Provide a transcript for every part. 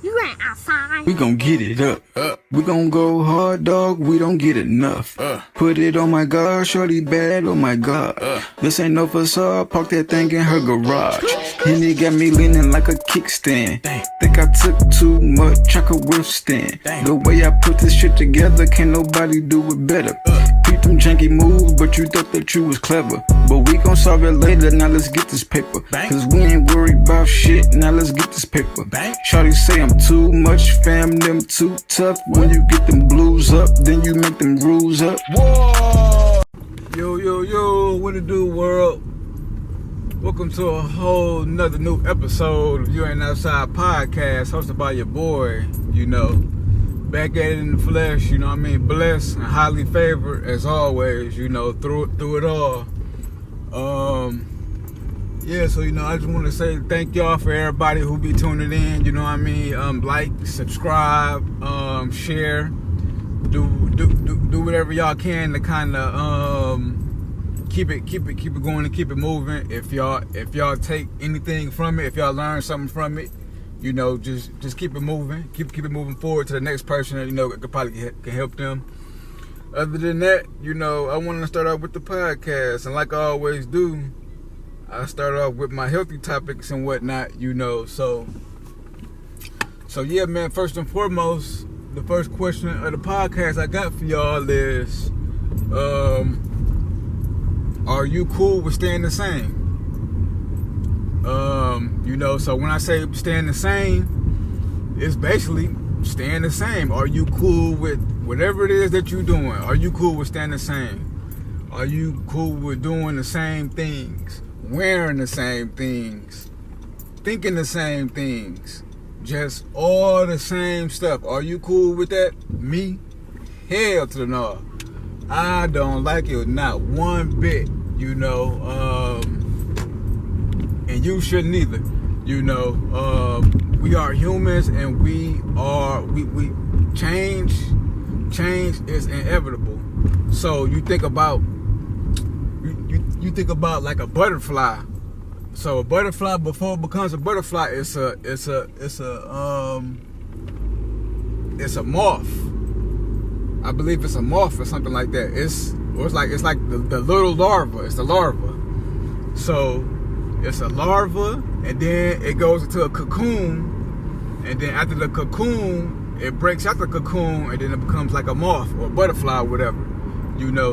You ain't outside. We gon' get it up. We gon' go hard, dog. We don't get enough. Put it on my God, shorty bad. Oh my God. This ain't no facade. Park that thing in her garage. And it got me leaning like a kickstand. Think I took too much, I could withstand. The way I put this shit together, can't nobody do it better. Beat them janky moves, but you thought that you was clever. But we gon' solve it later, now let's get this paper. Cause we ain't worried about shit, now let's get this paper. Shawty say I'm too much, fam, them too tough. When you get them blues up, then you make them rules up. Whoa! Yo, what it do, world? Welcome to a whole nother new episode of You Ain't Outside podcast, hosted by your boy, back at it in the flesh, blessed and highly favored as always, through it all. So I just want to say thank y'all for everybody who be tuning in, like, subscribe, share, do whatever y'all can to kind of keep it going and keep it moving. If y'all take anything from it, if y'all learn something from it, just keep it moving, keep it moving forward to the next person that could probably can help them. Other than that, I want to start off with the podcast, and like I always do, I start off with my healthy topics and whatnot, So yeah, man. First and foremost, the first question of the podcast I got for y'all is, are you cool with staying the same? So when I say staying the same, it's basically staying the same. Are you cool with whatever it is that you're doing? Are you cool with staying the same? Are you cool with doing the same things, wearing the same things, thinking the same things, just all the same stuff? Are you cool with that? Me? Hell to the no. I don't like it, not one bit, and you shouldn't either. We are humans, and we change is inevitable. So you think about like a butterfly. So a butterfly, before it becomes a butterfly, it's a moth. I believe it's a moth or something like that. It's like the little larva. It's the larva. So it's a larva, and then it goes into a cocoon, and then after the cocoon, it breaks out the cocoon, and then it becomes like a moth or a butterfly or whatever,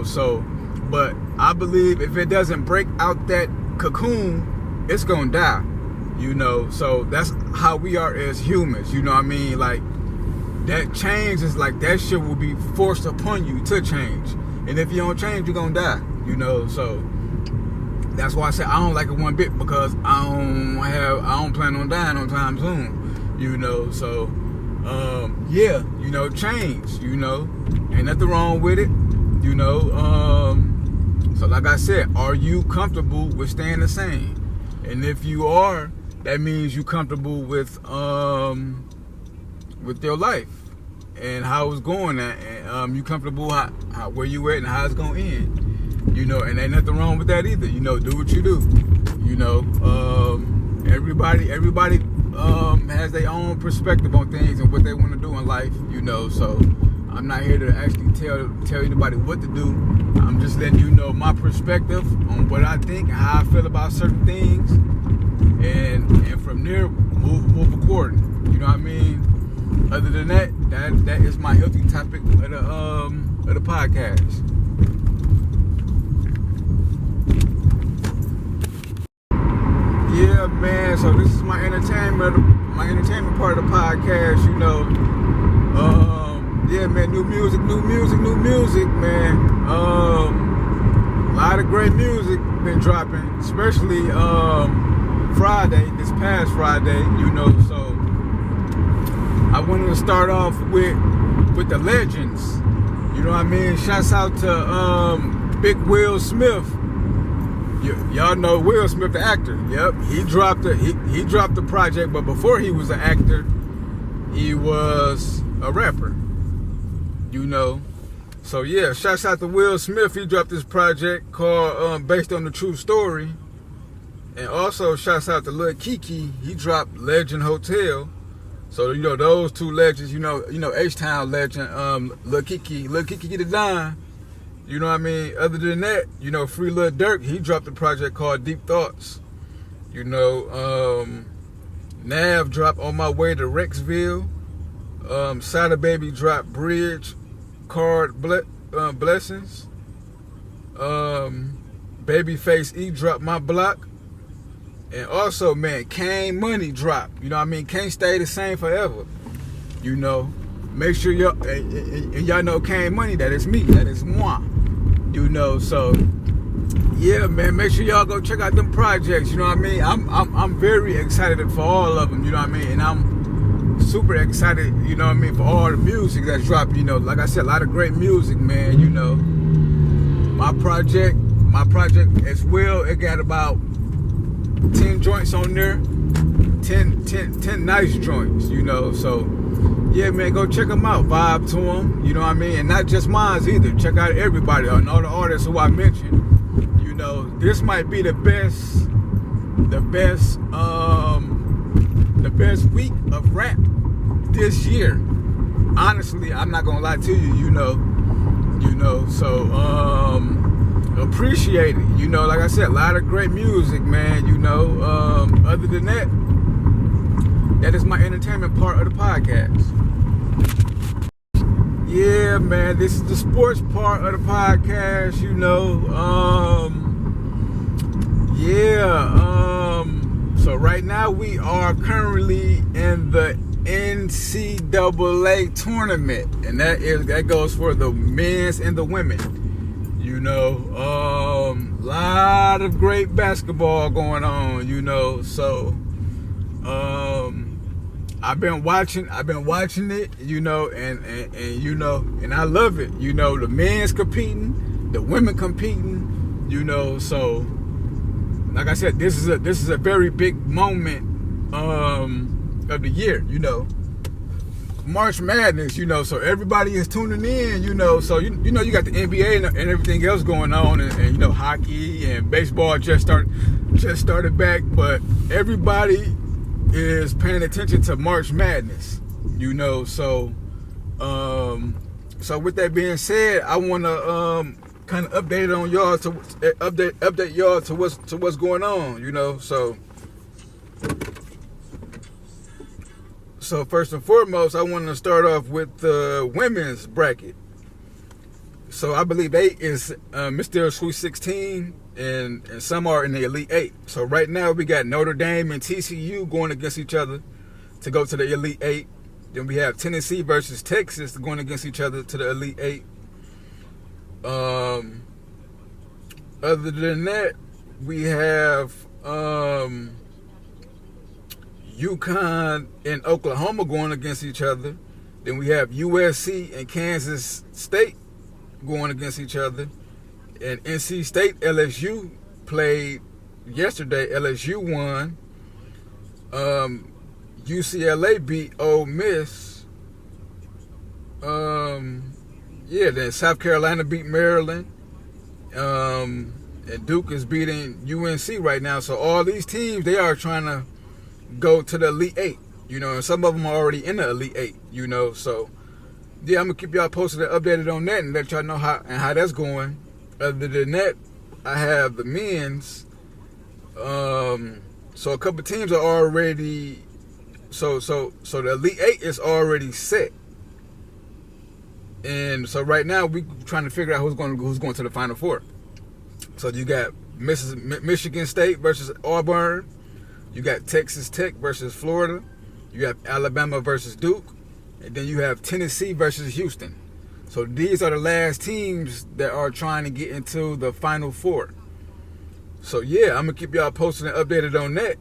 So, but I believe if it doesn't break out that cocoon, it's gonna die, So that's how we are as humans, Like, that change is like, that shit will be forced upon you to change, and if you don't change, you're gonna die, So that's why I say I don't like it one bit, because I don't plan on dying no time soon, So change, ain't nothing wrong with it, So like I said, are you comfortable with staying the same? And if you are, that means you comfortable with your life and how it's going at, and you comfortable how where you at and how it's gonna end, and ain't nothing wrong with that either. Do what you do. Everybody has their own perspective on things and what they want to do in life, So I'm not here to actually tell anybody what to do. I'm just letting you know my perspective on what I think and how I feel about certain things, and from there move according. You know what I mean? Other than that is my healthy topic of the podcast. Yeah, man. So this is my entertainment part of the podcast. Yeah, man. New music, man. A lot of great music been dropping, especially this past Friday. So I wanted to start off with the legends. Shouts out to Big Will Smith. Y'all know Will Smith, the actor. Yep, he dropped the project, but before he was an actor, he was a rapper. So yeah, shouts out to Will Smith. He dropped this project called based on the true story. And also shouts out to Lil Kiki. He dropped Legend Hotel. So, you know, those two legends, you know, H-Town legend, Lil Keke get it done. You know what I mean? Other than that, you know, Free Lil Durk, he dropped a project called Deep Thoughts. You know, Nav dropped On My Way to Rexville. Sada Baby dropped Bridge Card Blessings. Babyface E dropped My Block. And also, man, Cayne Money dropped. You know what I mean? Can't stay the same forever. You know, make sure y'all, and y'all know Cayne Money, that is me, that is moi. You know, so yeah, man, make sure y'all go check out them projects. You know what I mean? I'm very excited for all of them. You know what I mean? And I'm super excited. You know what I mean? For all the music that's dropped. You know, like I said, a lot of great music, man. You know, my project as well. It got about 10 joints on there, 10 nice joints, you know, so yeah, man, go check them out, vibe to them, you know what I mean, and not just mine either, check out everybody, and all the artists who I mentioned, you know, this might be the best week of rap this year, honestly, I'm not gonna lie to you, you know, so, appreciate it, you know, like I said, a lot of great music, man, you know. Other than that, that is my entertainment part of the podcast. Yeah, man, this is the sports part of the podcast, you know. So right now we are currently in the NCAA Tournament, and that goes for the men's and the women. You know, lot of great basketball going on, you know, so I've been watching it, you know, and you know, and I love it, you know, the men's competing, the women competing, you know, so like I said, this is a very big moment of the year, you know. March Madness, you know, so everybody is tuning in, you know, so you know, you got the NBA and everything else going on, and you know, hockey and baseball just started back, but everybody is paying attention to March Madness, you know, so with that being said, I want to kind of update y'all to what's going on, you know, so first and foremost, I want to start off with the women's bracket. So I believe 8 is Mr. Sweet 16, and some are in the Elite 8. So right now we got Notre Dame and TCU going against each other to go to the Elite 8. Then we have Tennessee versus Texas going against each other to the Elite 8. Other than that, we have UConn and Oklahoma going against each other. Then we have USC and Kansas State going against each other. And NC State, LSU played yesterday. LSU won. UCLA beat Ole Miss. Then South Carolina beat Maryland. And Duke is beating UNC right now. So all these teams, they are trying to go to the Elite 8, you know, and some of them are already in the Elite 8, you know, so yeah, I'm gonna keep y'all posted and updated on that and let y'all know how that's going. Other than that, I have the men's, so a couple teams are already, so the Elite 8 is already set, and so right now we trying to figure out who's going to the Final Four. So you got Michigan State versus Auburn. You got Texas Tech versus Florida. You have Alabama versus Duke. And then you have Tennessee versus Houston. So these are the last teams that are trying to get into the Final Four. So yeah, I'm going to keep y'all posted and updated on that.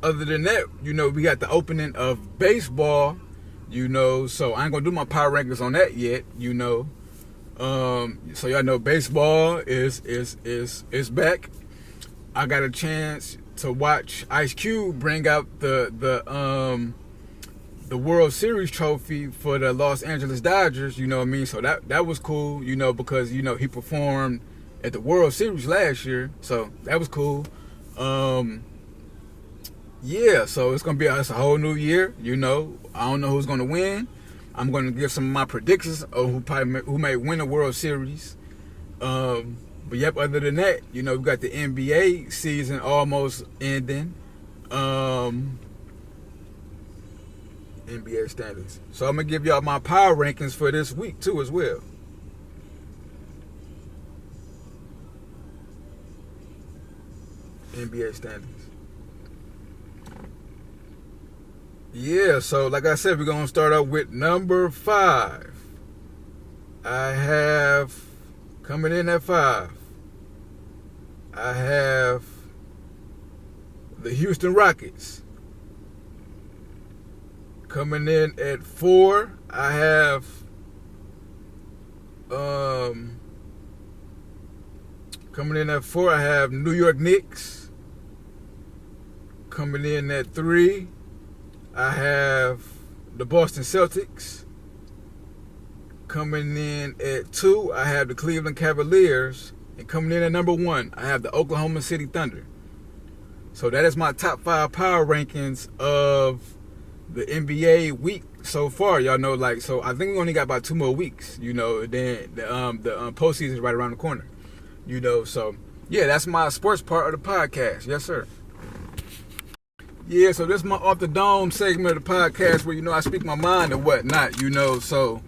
Other than that, you know, we got the opening of baseball, you know. So I ain't going to do my power rankings on that yet, you know. So y'all know baseball is back. I got a chance to watch Ice Cube bring out the World Series trophy for the Los Angeles Dodgers, you know what I mean? So that was cool, you know, because, you know, he performed at the World Series last year, so that was cool. yeah, so it's gonna be it's a whole new year. You know, I don't know who's gonna win. I'm gonna give some of my predictions of who may win the World Series. But yep, other than that, you know, we got the NBA season almost ending. NBA standings. So I'm gonna give y'all my power rankings for this week too as well. NBA standings. Yeah, so like I said, we're gonna start out with number 5. I have coming in at 5. I have the Houston Rockets. Coming in at 4, I have New York Knicks. Coming in at 3, I have the Boston Celtics. Coming in at 2, I have the Cleveland Cavaliers. And coming in at number 1, I have the Oklahoma City Thunder. So that is my top 5 power rankings of the NBA week so far. Y'all know, like, so I think we only got about 2 more weeks, you know, then the postseason is right around the corner, you know. So yeah, that's my sports part of the podcast. Yes, sir. Yeah, so this is my off the dome segment of the podcast where, you know, I speak my mind and whatnot, you know. So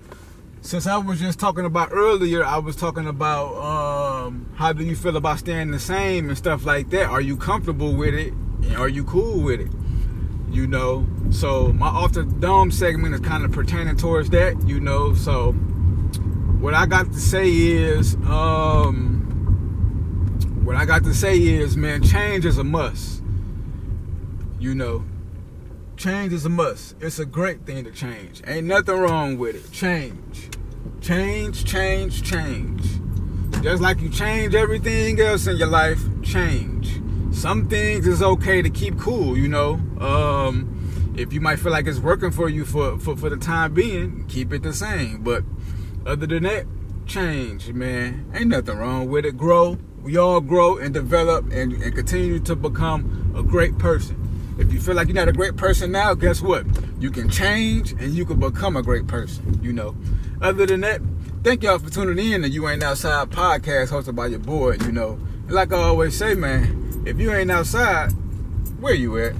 since I was just talking about earlier, I was talking about how do you feel about staying the same and stuff like that. Are you comfortable with it? And are you cool with it? You know, so my off the dome segment is kind of pertaining towards that, you know. So what I got to say is, man, change is a must. You know, change is a must. It's a great thing to change. Ain't nothing wrong with it. Change. Just like you change everything else in your life, change. Some things is okay to keep cool, you know. If you might feel like it's working for you for the time being, keep it the same. But other than that, change, man. Ain't nothing wrong with it. Grow. We all grow and develop and continue to become a great person. If you feel like you're not a great person now, guess what? You can change and you can become a great person, you know. Other than that, thank y'all for tuning in to You Ain't Outside podcast hosted by your boy, you know. And like I always say, man, if you ain't outside, where you at?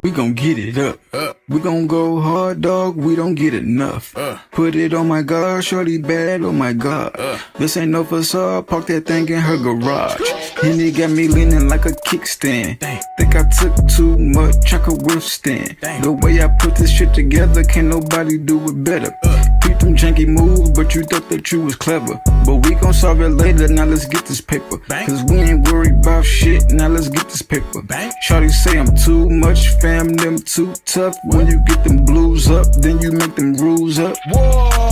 We gon' get it up. We gon' go hard, dog. We don't get enough. Put it on my God, shorty bad. Oh my God. This ain't no facade. Park that thing in her garage. And it got me leaning like a kickstand. Think I took too much, I could withstand. The way I put this shit together, can't nobody do it better. Beat them janky moves, but you thought that you was clever. But we gon' solve it later. Now let's get this paper. Cause we ain't worried about shit. Now let's get this paper. Shorty say I'm too much, fam, them too tough. When you get them blues up, then you make them rules up. Whoa.